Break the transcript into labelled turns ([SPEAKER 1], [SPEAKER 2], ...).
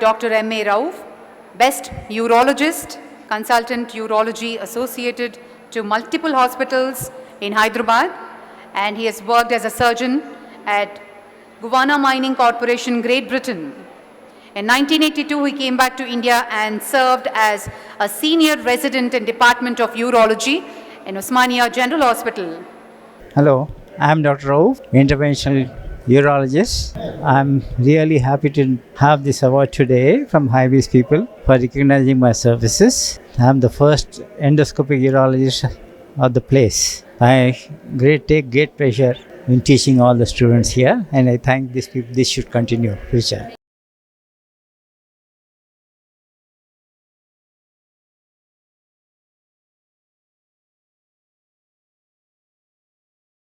[SPEAKER 1] Dr. M.A. Raoof, Best Urologist, Consultant Urology Associated to multiple hospitals in Hyderabad, and he has worked as a surgeon at Guvana Mining Corporation, Great Britain. In 1982, he came back to India and served as a senior resident in Department of Urology in Osmania General Hospital.
[SPEAKER 2] Hello, I'm Dr. Raoof, Interventional Urologist. I'm really happy to have this award today from Hybiz people for recognizing my services. I'm the first endoscopic urologist of the place. I take great pleasure in teaching all the students here, and I thank these people. This should continue future.